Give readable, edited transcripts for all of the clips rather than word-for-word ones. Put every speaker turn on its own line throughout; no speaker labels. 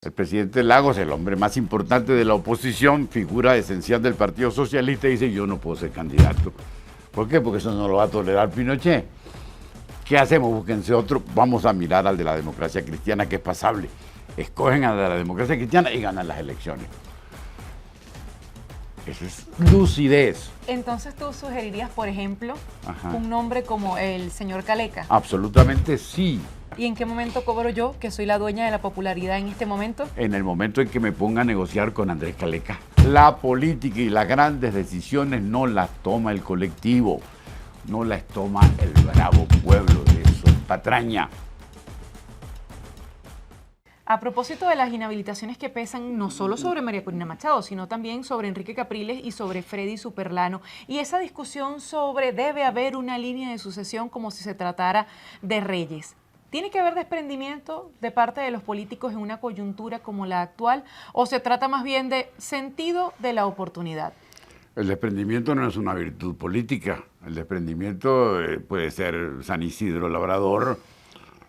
El presidente Lagos, el hombre más importante de la oposición, figura esencial del Partido Socialista, dice: yo no puedo ser candidato. ¿Por qué? Porque eso no lo va a tolerar Pinochet. ¿Qué hacemos? Búsquense otro. Vamos a mirar al de la democracia cristiana, que es pasable. Escogen al de la democracia cristiana y ganan las elecciones. Eso es lucidez.
Entonces tú sugerirías, por ejemplo,
Ajá.
un nombre como el señor Caleca.
Absolutamente sí.
¿Y en qué momento cobro yo, que soy la dueña de la popularidad en este momento?
En el momento en que me ponga a negociar con Andrés Caleca. La política y las grandes decisiones no las toma el colectivo, no las toma el bravo pueblo de su patraña.
A propósito de las inhabilitaciones que pesan no solo sobre María Corina Machado, sino también sobre Enrique Capriles y sobre Freddy Superlano, y esa discusión sobre debe haber una línea de sucesión como si se tratara de reyes. ¿Tiene que haber desprendimiento de parte de los políticos en una coyuntura como la actual, o se trata más bien de sentido de la oportunidad?
El desprendimiento no es una virtud política. El desprendimiento puede ser San Isidro Labrador,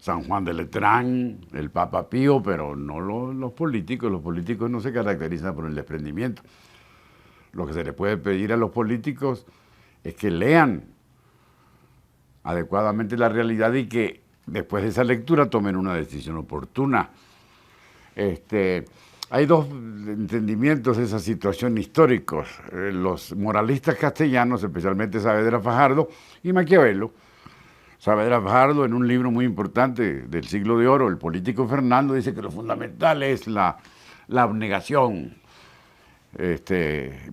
San Juan de Letrán, el Papa Pío, pero no los políticos. Los políticos no se caracterizan por el desprendimiento. Lo que se le puede pedir a los políticos es que lean adecuadamente la realidad y que después de esa lectura tomen una decisión oportuna. Hay dos entendimientos de esa situación históricos. Los moralistas castellanos, especialmente Saavedra Fajardo y Maquiavelo. Saavedra Fajardo, en un libro muy importante del siglo de oro, El político Fernando, dice que lo fundamental es la abnegación.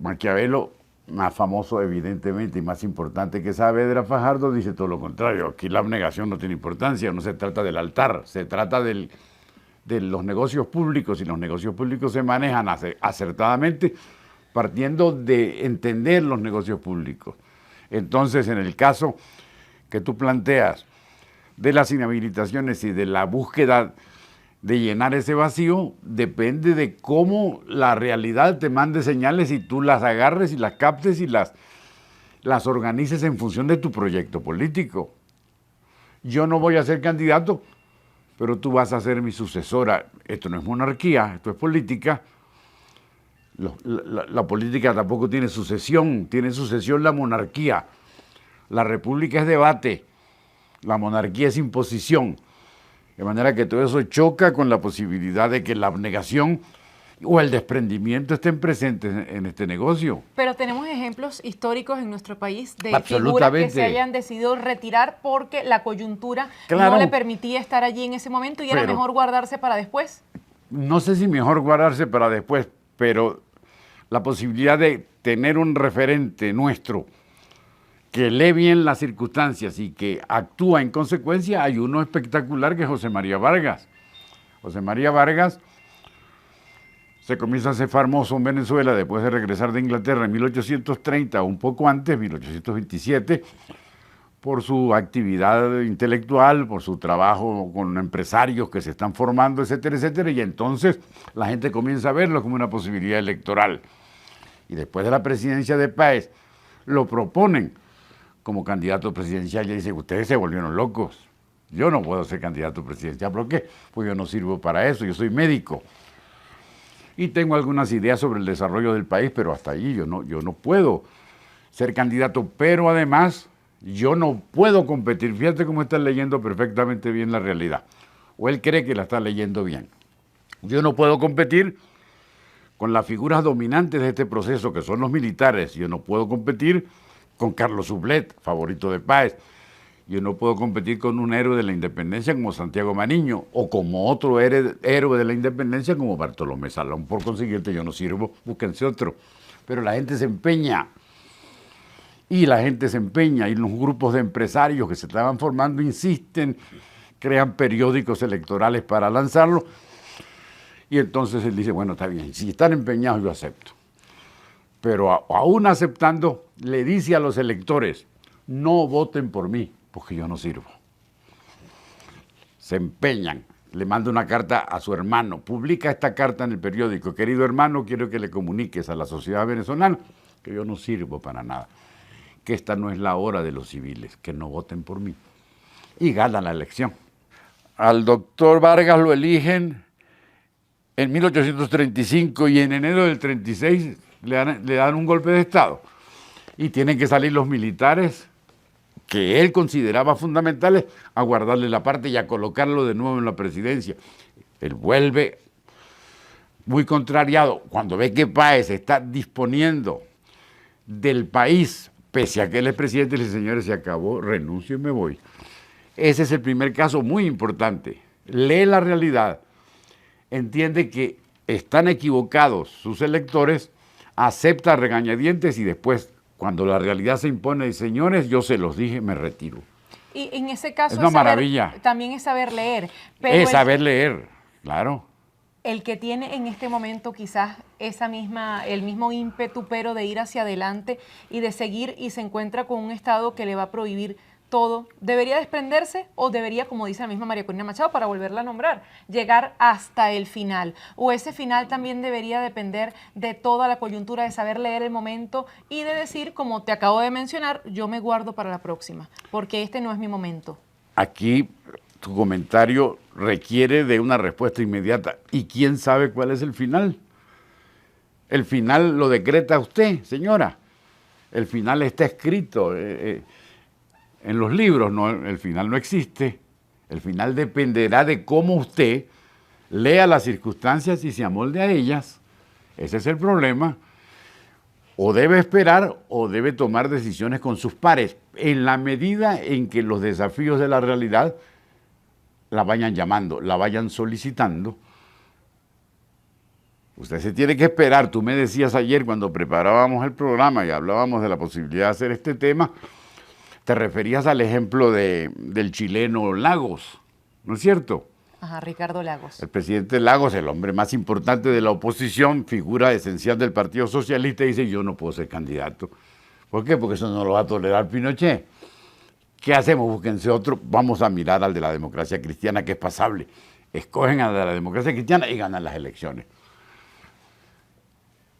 Maquiavelo, más famoso evidentemente y más importante que Saavedra Fajardo, dice todo lo contrario. Aquí la abnegación no tiene importancia, no se trata del altar, se trata de los negocios públicos, y los negocios públicos se manejan acertadamente partiendo de entender los negocios públicos. Entonces, en el caso que tú planteas de las inhabilitaciones y de la búsqueda de llenar ese vacío, depende de cómo la realidad te mande señales y tú las agarres y las captes y las organices en función de tu proyecto político. Yo no voy a ser candidato, pero tú vas a ser mi sucesora. Esto no es monarquía, esto es política. La política tampoco tiene sucesión la monarquía. La república es debate, la monarquía es imposición. De manera que todo eso choca con la posibilidad de que la abnegación o el desprendimiento estén presentes en este negocio.
Pero tenemos ejemplos históricos en nuestro país de figuras que se hayan decidido retirar porque la coyuntura no le permitía estar allí en ese momento y era mejor guardarse para después.
No sé si mejor guardarse para después, pero la posibilidad de tener un referente nuestro que lee bien las circunstancias y que actúa en consecuencia, hay uno espectacular que es José María Vargas. José María Vargas se comienza a hacer famoso en Venezuela después de regresar de Inglaterra en 1830, un poco antes, 1827, por su actividad intelectual, por su trabajo con empresarios que se están formando, etcétera, etcétera, y entonces la gente comienza a verlo como una posibilidad electoral. Y después de la presidencia de Páez, lo proponen como candidato presidencial y dice: ustedes se volvieron locos, yo no puedo ser candidato presidencial. ¿Por qué? Pues yo no sirvo para eso, yo soy médico. Y tengo algunas ideas sobre el desarrollo del país, pero hasta allí yo no puedo ser candidato, pero además yo no puedo competir. Fíjate cómo está leyendo perfectamente bien la realidad, o él cree que la está leyendo bien. Yo no puedo competir con las figuras dominantes de este proceso, que son los militares. Yo no puedo competir con Carlos Sublet, favorito de Páez. Yo no puedo competir con un héroe de la independencia como Santiago Mariño, o como otro héroe de la independencia como Bartolomé Salón. Por consiguiente, yo no sirvo, búsquense otro. Pero la gente se empeña, y los grupos de empresarios que se estaban formando insisten, crean periódicos electorales para lanzarlo, y entonces él dice: bueno, está bien, si están empeñados yo acepto. Pero aún aceptando, le dice a los electores: no voten por mí, porque yo no sirvo. Se empeñan. Le manda una carta a su hermano, publica esta carta en el periódico: querido hermano, quiero que le comuniques a la sociedad venezolana que yo no sirvo para nada, que esta no es la hora de los civiles, que no voten por mí. Y gana la elección. Al doctor Vargas lo eligen en 1835 y en enero del 36 le dan un golpe de Estado. Y tienen que salir los militares que él consideraba fundamentales a guardarle la parte y a colocarlo de nuevo en la presidencia. Él vuelve muy contrariado cuando ve que Páez está disponiendo del país, pese a que él es presidente, y le dice, señores, se acabó, renuncio y me voy. Ese es el primer caso muy importante. Lee la realidad, entiende que están equivocados sus electores, acepta regañadientes y después, cuando la realidad se impone, dice, señores, yo se los dije, me retiro.
Y en ese caso
es una maravilla.
También es saber leer.
Pero es saber leer, claro.
El que tiene en este momento quizás el mismo ímpetu, pero de ir hacia adelante y de seguir, y se encuentra con un Estado que le va a prohibir todo, ¿debería desprenderse o debería, como dice la misma María Corina Machado, para volverla a nombrar, llegar hasta el final? ¿O ese final también debería depender de toda la coyuntura, de saber leer el momento y de decir, como te acabo de mencionar, yo me guardo para la próxima, porque este no es mi momento?
Aquí tu comentario requiere de una respuesta inmediata. ¿Y quién sabe cuál es el final? El final lo decreta usted, señora. El final está escrito en los libros, no, el final no existe. El final dependerá de cómo usted lea las circunstancias y se amolde a ellas. Ese es el problema. O debe esperar o debe tomar decisiones con sus pares, en la medida en que los desafíos de la realidad la vayan llamando, la vayan solicitando. Usted se tiene que esperar. Tú me decías ayer cuando preparábamos el programa y hablábamos de la posibilidad de hacer este tema, te referías al ejemplo del chileno Lagos, ¿no es cierto?
Ajá, Ricardo Lagos.
El presidente Lagos, el hombre más importante de la oposición, figura esencial del Partido Socialista, dice, yo no puedo ser candidato. ¿Por qué? Porque eso no lo va a tolerar Pinochet. ¿Qué hacemos? Búsquense otro. Vamos a mirar al de la democracia cristiana, que es pasable. Escogen al de la democracia cristiana y ganan las elecciones.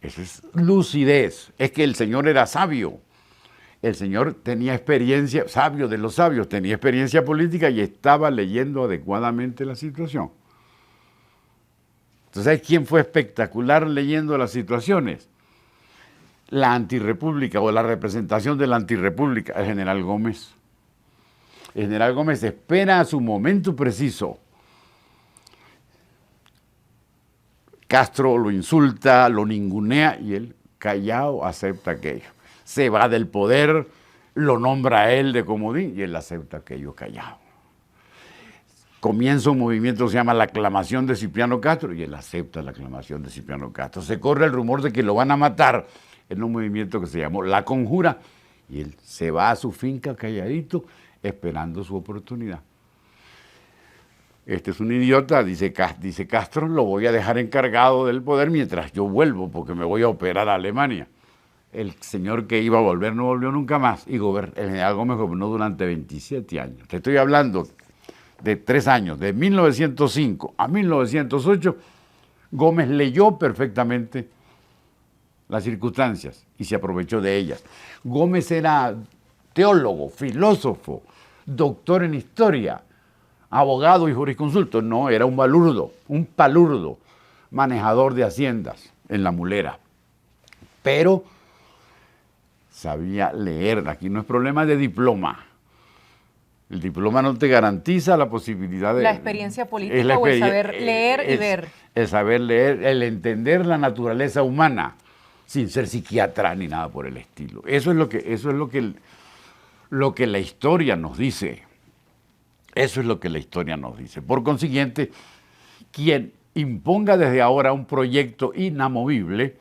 Esa es lucidez. Es que el señor era sabio. El señor tenía experiencia, sabio de los sabios, tenía experiencia política y estaba leyendo adecuadamente la situación. Entonces, ¿sabes quién fue espectacular leyendo las situaciones? La antirrepública o la representación de la antirrepública, el general Gómez. El general Gómez espera a su momento preciso. Castro lo insulta, lo ningunea y él, callado, acepta aquello. Se va del poder, lo nombra a él de comodín y él acepta aquello callado. Comienza un movimiento que se llama la aclamación de Cipriano Castro y él acepta la aclamación de Cipriano Castro. Se corre el rumor de que lo van a matar en un movimiento que se llamó La Conjura y él se va a su finca calladito esperando su oportunidad. Este es un idiota, dice Castro, lo voy a dejar encargado del poder mientras yo vuelvo porque me voy a operar a Alemania. El señor que iba a volver no volvió nunca más y el general Gómez gobernó durante 27 años. Te estoy hablando de 3 años, de 1905 a 1908, Gómez leyó perfectamente las circunstancias y se aprovechó de ellas. Gómez era teólogo, filósofo, doctor en historia, abogado y jurisconsulto. No, era un palurdo, manejador de haciendas en La Mulera. Pero sabía leer. Aquí no es problema de diploma. El diploma no te garantiza la posibilidad de...
La experiencia política o el saber leer y ver.
El saber leer, el entender la naturaleza humana, sin ser psiquiatra ni nada por el estilo. Eso es lo que la historia nos dice. Eso es lo que la historia nos dice. Por consiguiente, quien imponga desde ahora un proyecto inamovible,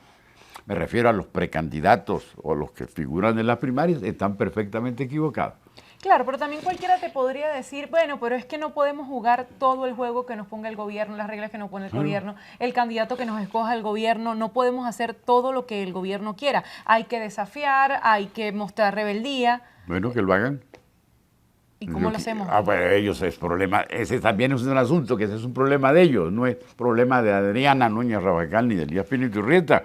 me refiero a los precandidatos o los que figuran en las primarias, están perfectamente equivocados.
Claro, pero también cualquiera te podría decir, bueno, pero es que no podemos jugar todo el juego que nos ponga el gobierno, las reglas que nos pone el gobierno, el candidato que nos escoja el gobierno, no podemos hacer todo lo que el gobierno quiera. Hay que desafiar, hay que mostrar rebeldía.
Bueno, que lo hagan.
¿Y cómo lo hacemos?
Pues ellos es problema, ese también es un asunto, que ese es un problema de ellos, no es problema de Adriana Núñez Rabajal ni de Elías Piña Iturrieta.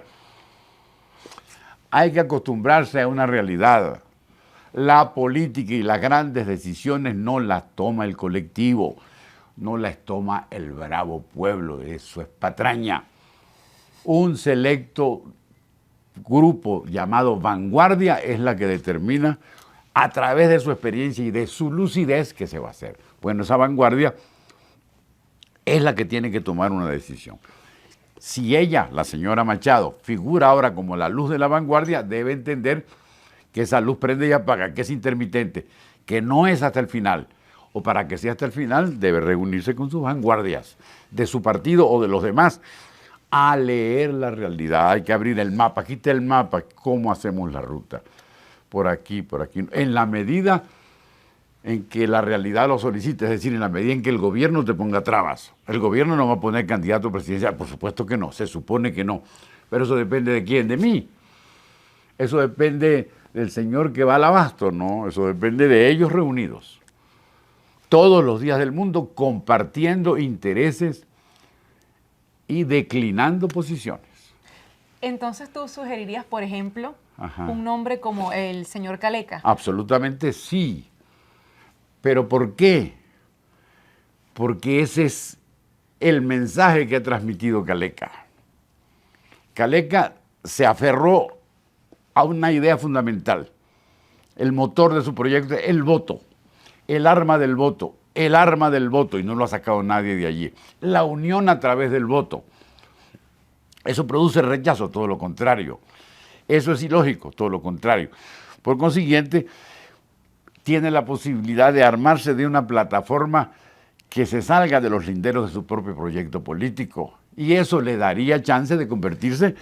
Hay que acostumbrarse a una realidad. La política y las grandes decisiones no las toma el colectivo, no las toma el bravo pueblo, eso es patraña. Un selecto grupo llamado vanguardia es la que determina a través de su experiencia y de su lucidez qué se va a hacer. Bueno, esa vanguardia es la que tiene que tomar una decisión. Si ella, la señora Machado, figura ahora como la luz de la vanguardia, debe entender que esa luz prende y apaga, que es intermitente, que no es hasta el final. O para que sea hasta el final, debe reunirse con sus vanguardias de su partido o de los demás a leer la realidad. Hay que abrir el mapa. Aquí está el mapa. ¿Cómo hacemos la ruta? Por aquí, por aquí. En la medida en que la realidad lo solicite, es decir, en la medida en que el gobierno te ponga trabas. El gobierno no va a poner candidato presidencial, por supuesto que no, se supone que no. Pero eso depende de quién, de mí. Eso depende del señor que va al abasto, no, eso depende de ellos reunidos. Todos los días del mundo compartiendo intereses y declinando posiciones.
Entonces tú sugerirías, por ejemplo,
Ajá.
un nombre como el señor Caleca.
Absolutamente sí. ¿Pero por qué? Porque ese es el mensaje que ha transmitido Caleca. Caleca se aferró a una idea fundamental. El motor de su proyecto es el voto, el arma del voto, el arma del voto, y no lo ha sacado nadie de allí. La unión a través del voto. Eso produce rechazo, todo lo contrario. Eso es ilógico, todo lo contrario. Por consiguiente, tiene la posibilidad de armarse de una plataforma que se salga de los linderos de su propio proyecto político. Y eso le daría chance de convertirse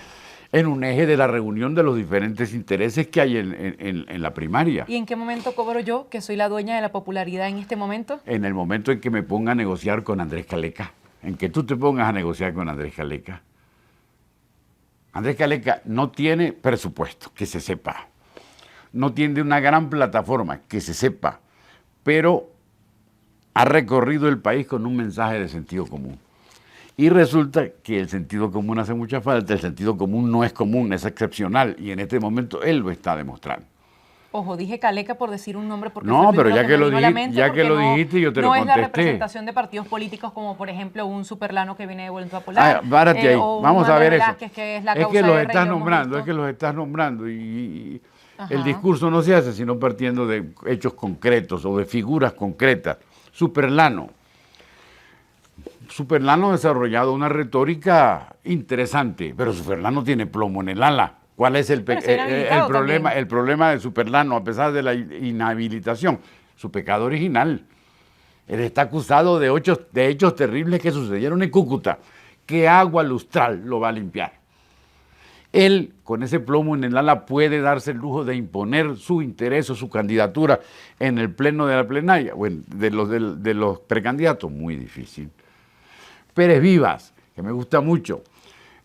en un eje de la reunión de los diferentes intereses que hay en la primaria.
¿Y en qué momento cobro yo, que soy la dueña de la popularidad en este momento?
En el momento en que me ponga a negociar con Andrés Caleca, en que tú te pongas a negociar con Andrés Caleca. Andrés Caleca no tiene presupuesto, que se sepa. No tiene una gran plataforma, que se sepa, pero ha recorrido el país con un mensaje de sentido común. Y resulta que el sentido común hace mucha falta, el sentido común no es común, es excepcional, y en este momento él lo está demostrando.
Ojo, dije Caleca por decir un nombre porque
No,
fue el
pero
primero
ya que
me
lo
vino a la
dijiste,
mente,
ya que
porque
lo dijiste, yo te lo
no es la
contesté.
representación de partidos políticos como, por ejemplo, un Superlano que viene de Voluntad Popular.
Párate ahí,
o un
vamos a
Manuel
ver eso.
Velázquez, que es la
Es
causa
que los
de
estás
Rey, lo hemos
nombrando, es
visto.
que los estás nombrando y
Ajá.
el discurso no se hace sino partiendo de hechos concretos o de figuras concretas. Superlano ha desarrollado una retórica interesante, pero Superlano tiene plomo en el ala. ¿Cuál es el
Pero está inhabilitado
problema?
también.
El problema de Superlano, a pesar de la inhabilitación, su pecado original. Él está acusado de hechos terribles que sucedieron en Cúcuta. ¿Qué agua lustral lo va a limpiar? Él, con ese plomo en el ala, puede darse el lujo de imponer su interés o su candidatura en el pleno de la plenaria, o de los precandidatos. Muy difícil. Pérez Vivas, que me gusta mucho.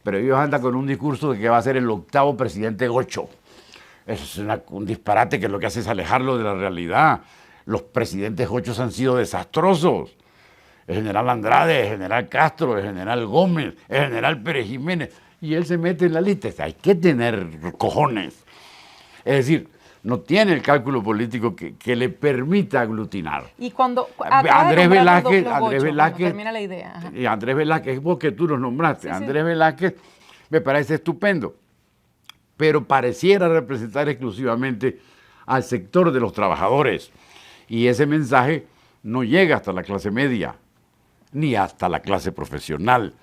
Pérez Vivas anda con un discurso de que va a ser el 8º presidente gocho. Eso es un disparate que lo que hace es alejarlo de la realidad. Los presidentes gochos han sido desastrosos. El general Andrade, el general Castro, el general Gómez, el general Pérez Jiménez. Y él se mete en la lista. Hay que tener cojones. Es decir, no tiene el cálculo político que le permita aglutinar.
Y cuando
Andrés Velázquez,
termina la idea. Ajá.
Y Andrés Velázquez, es porque tú los nombraste.
Sí, sí.
Andrés Velázquez me parece estupendo, pero pareciera representar exclusivamente al sector de los trabajadores. Y ese mensaje no llega hasta la clase media, ni hasta la clase profesional.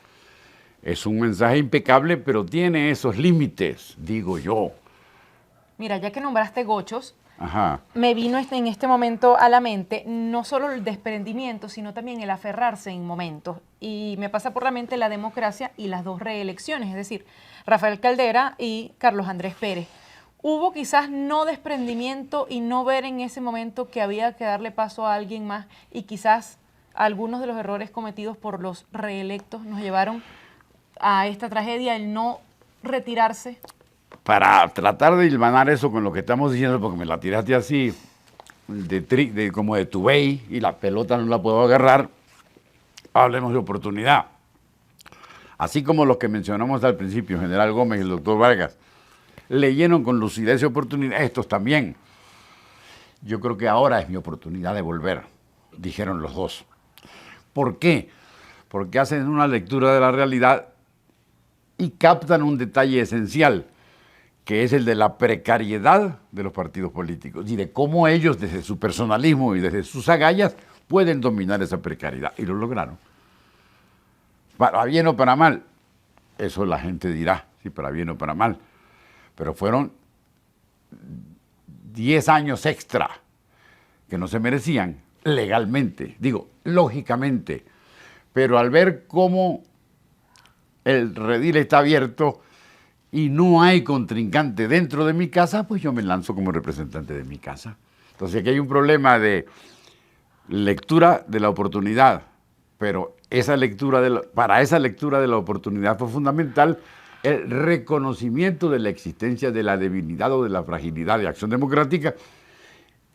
Es un mensaje impecable, pero tiene esos límites, digo yo.
Mira, ya que nombraste gochos,
Ajá.
me vino en este momento a la mente no solo el desprendimiento, sino también el aferrarse en momentos. Y me pasa por la mente la democracia y las dos reelecciones, es decir, Rafael Caldera y Carlos Andrés Pérez. Hubo quizás no desprendimiento y no ver en ese momento que había que darle paso a alguien más, y quizás algunos de los errores cometidos por los reelectos nos llevaron a esta tragedia, el no retirarse.
Para tratar de hilvanar eso con lo que estamos diciendo, porque me la tiraste así, como de tubey, y la pelota no la puedo agarrar, hablemos de oportunidad. Así como los que mencionamos al principio, General Gómez y el doctor Vargas, leyeron con lucidez y oportunidad, estos también. Yo creo que ahora es mi oportunidad de volver, dijeron los dos. ¿Por qué? Porque hacen una lectura de la realidad y captan un detalle esencial, que es el de la precariedad de los partidos políticos y de cómo ellos, desde su personalismo y desde sus agallas, pueden dominar esa precariedad. Y lo lograron. Para bien o para mal, eso la gente dirá, si para bien o para mal. Pero fueron 10 años extra que no se merecían legalmente, digo, lógicamente. Pero al ver cómo el redil está abierto y no hay contrincante dentro de mi casa, pues yo me lanzo como representante de mi casa. Entonces aquí hay un problema de lectura de la oportunidad, pero esa lectura para esa lectura de la oportunidad fue fundamental el reconocimiento de la existencia de la debilidad o de la fragilidad de Acción Democrática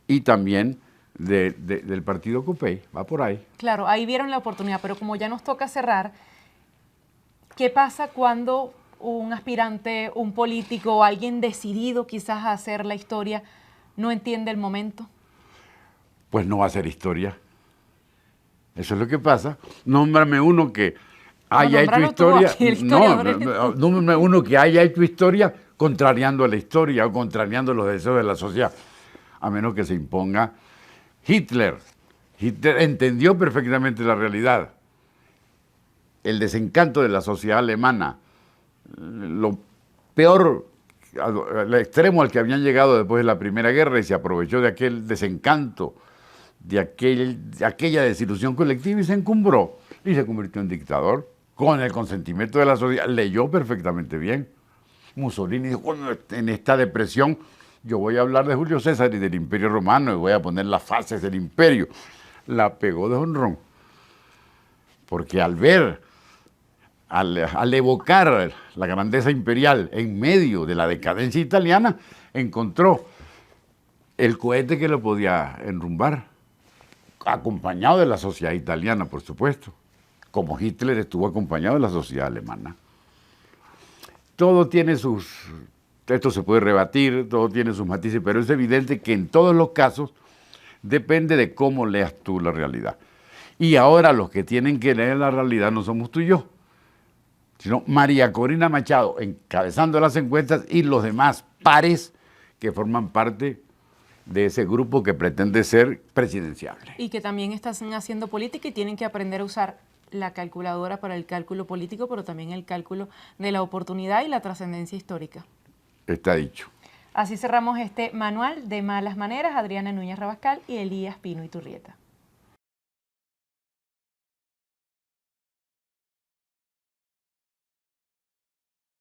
y también del partido COPEI, va por ahí.
Claro, ahí vieron la oportunidad, pero como ya nos toca cerrar, ¿qué pasa cuando un aspirante, un político, alguien decidido quizás a hacer la historia, no entiende el momento?
Pues no va a ser historia. Eso es lo que pasa. Nómbrame uno que haya hecho historia. Nómbrame uno que haya hecho historia contrariando a la historia o contrariando los deseos de la sociedad. A menos que se imponga Hitler. Hitler entendió perfectamente la realidad. El desencanto de la sociedad alemana, lo peor, el extremo al que habían llegado después de la Primera Guerra, y se aprovechó de aquel desencanto, de aquella desilusión colectiva y se encumbró y se convirtió en dictador con el consentimiento de la sociedad. Leyó perfectamente bien. Mussolini dijo, bueno, en esta depresión yo voy a hablar de Julio César y del Imperio Romano y voy a poner las fases del imperio. La pegó de honrón. Porque al ver, al evocar la grandeza imperial en medio de la decadencia italiana, encontró el cohete que lo podía enrumbar, acompañado de la sociedad italiana, por supuesto, como Hitler estuvo acompañado de la sociedad alemana. Todo tiene esto se puede rebatir, todo tiene sus matices, pero es evidente que en todos los casos depende de cómo leas tú la realidad. Y ahora los que tienen que leer la realidad no somos tú y yo, sino María Corina Machado encabezando las encuestas y los demás pares que forman parte de ese grupo que pretende ser presidenciable.
Y que también están haciendo política y tienen que aprender a usar la calculadora para el cálculo político, pero también el cálculo de la oportunidad y la trascendencia histórica.
Está dicho.
Así cerramos este manual de malas maneras. Adriana Núñez Rabascal y Elías Pino Iturrieta.